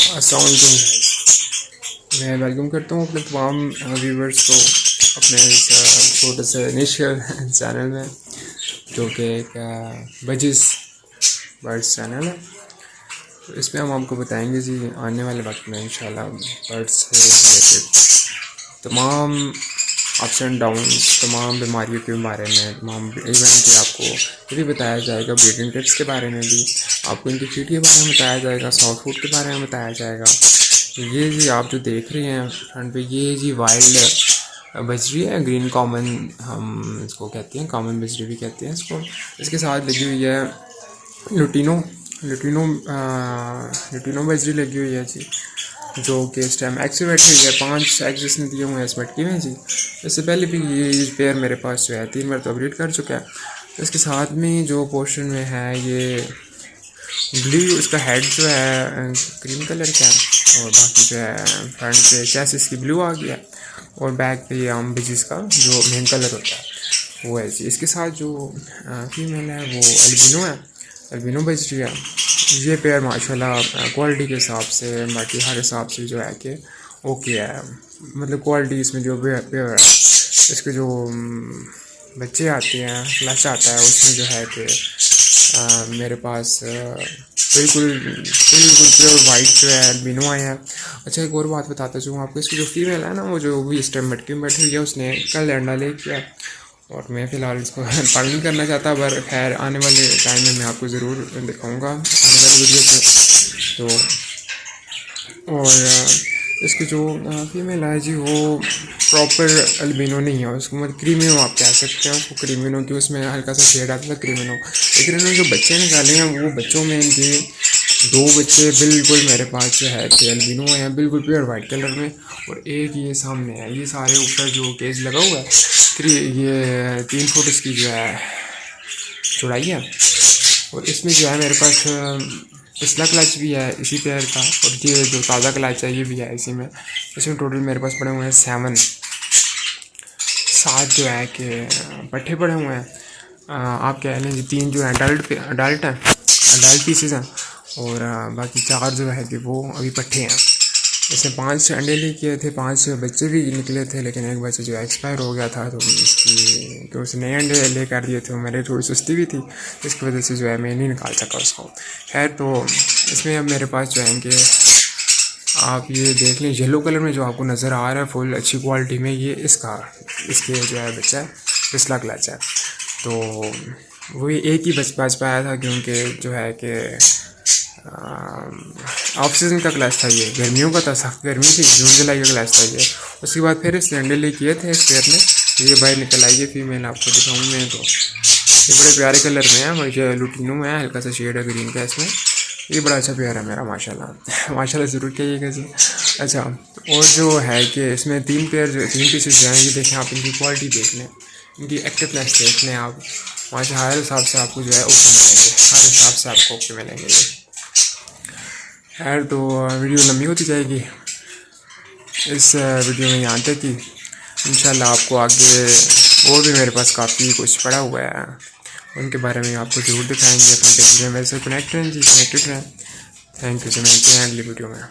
अस्सलाम वालेकुम गाइस, मैं वेलकम करता हूँ अपने तमाम व्यूवर्स को अपने इस छोटे से इनिशियल चैनल में, जो कि एक बजिस बर्ड्स चैनल है। तो इसमें हम आपको बताएंगे जी आने वाले वक्त में इंशाल्लाह बर्ड्स से रिलेटेड तमाम अप्स एंड डाउन्स, तमाम बीमारियों के बारे में, तमाम इवन कि आपको ये भी बताया जाएगा ब्रीडिंग टिप्स के बारे में भी, आपको इनकी फीड के बारे में बताया जाएगा, सॉफ्ट फूड के बारे में बताया जाएगा। ये जी आप जो देख रहे हैं फ्रंट पे, ये जी वाइल्ड बजरी है, ग्रीन कॉमन हम इसको कहते हैं, कॉमन बजरी भी कहते हैं इसको। इसके साथ लगी हुई है लुटिनो लुटिनो लुटिनो बजरी लगी हुई है जी, जो कि इस टाइम एग्स में बैठी हुई है। 5 एग्स इसने दिए हुए हैं इस मटकी में जी। इससे पहले भी ये पेयर मेरे पास जो है 3 बार तो ब्रीड कर चुका है। तो इसके साथ में जो पोर्शन में है ये ब्लू, उसका हेड जो है क्रीम कलर का है, और बाकी जो है फ्रंट पे चेस्ट इसकी ब्लू आ गया, और बैक पे ये आम बिजिस का जो मेन कलर होता है वो है जी। इसके साथ जो फीमेल है वो अल्बिनो है, अल्बिनो बजरी है। ये पेयर माशाल्लाह क्वालिटी के हिसाब से, बाकी हर हिसाब से जो है कि ओके है, मतलब क्वालिटी इसमें जो पेयर है, इसके जो बच्चे आते हैं, क्लच आता है, उसमें जो है कि मेरे पास बिल्कुल प्योर वाइट जो है अल्बिनो आए हैं। अच्छा, एक और बात बताता चलूँ आपको, इसकी जो फीमेल है ना, वो जो भी इस टाइम मटकी में बैठी हुई है, उसने कल अंडा ले किया, और मैं फ़िलहाल इसको पालन नहीं करना चाहता, पर खैर आने वाले टाइम में मैं आपको ज़रूर दिखाऊंगा आने वाली वीडियो में। तो और इसकी जो फीमेल है जी वो प्रॉपर अल्बिनो नहीं है, उसको मतलब क्रीमिनो आप कह सकते हैं उसको, क्रीमिनो की उसमें हल्का सा शेड आता था क्रीमिनो। लेकिन इन्होंने जो बच्चे निकाले हैं वो बच्चों में इनके 2 बच्चे बिल्कुल मेरे पास जो है कि अल्बिनो हैं, बिल्कुल प्योर वाइट कलर में, और एक ये सामने है। ये सारे ऊपर जो केज लगा हुआ है, ये 3 फुट इसकी जो है चौड़ाई है, और इसमें जो है मेरे पास पिछला क्लच भी है इसी पेयर का, और ये जो ताज़ा क्लच है ये भी है इसी में। इसमें टोटल मेरे पास पड़े हुए हैं 7 जो है कि पट्ठे पड़े हुए हैं। आप कह लें जी 3 जो है अडल्ट पीसेस हैं, और बाकी 4 जो है कि वो अभी पट्ठे हैं। इसमें 5 अंडे ले किए थे, 5 बच्चे भी निकले थे, लेकिन एक बच्चा जो एक्सपायर हो गया था, तो इसकी तो उसने नए अंडे ले कर दिए थे। मेरे थोड़ी सुस्ती भी थी, इसकी वजह से जो है मैं नहीं निकाल सका उसको। खैर, तो इसमें अब मेरे पास जो है कि आप ये देख लें, येलो कलर में जो आपको नज़र आ रहा है फुल अच्छी क्वालिटी में, ये इसके जो है बच्चा है, पिछला क्लच है। तो वही एक ही बच पाया था, क्योंकि जो है कि ऑफ सीज़न का क्लास था, ये गर्मियों का था, सख्त गर्मी थी, जून जुलाई का क्लास था ये। उसके बाद फिर इसने अंडे ले किए थे इस पेयर ने। ये बाहर निकल आई है फीमेल, आपको दिखाऊँ मैं तो ये बड़े प्यारे कलर में है, मुझे लुटिनो में है, हल्का सा शेड है ग्रीन का इसमें। ये बड़ा अच्छा पेयर है मेरा माशाल्लाह माशाल्लाह ज़रूर कहिएगा जी। अच्छा, और जो है कि इसमें 3 पीसेस हैं, ये देखें आप, इनकी क्वालिटी देख लें, इनकी एक्टिवनेस देख लें आप, माशा हर हिसाब से आपको जो है ओके मिलेंगे, हर हिसाब से आपको ओके मिलेंगे। खैर, तो वीडियो लंबी होती जाएगी, इस वीडियो में यहाँ तक ही। इंशाल्लाह आपको आगे और भी मेरे पास काफ़ी कुछ पड़ा हुआ है, उनके बारे में आपको ज़रूर दिखाएंगे। अपने पेज में मेरे से कनेक्टेड रहें जी, कनेक्टेड रहें। थैंक यू, से मिलते हैं अगली वीडियो में।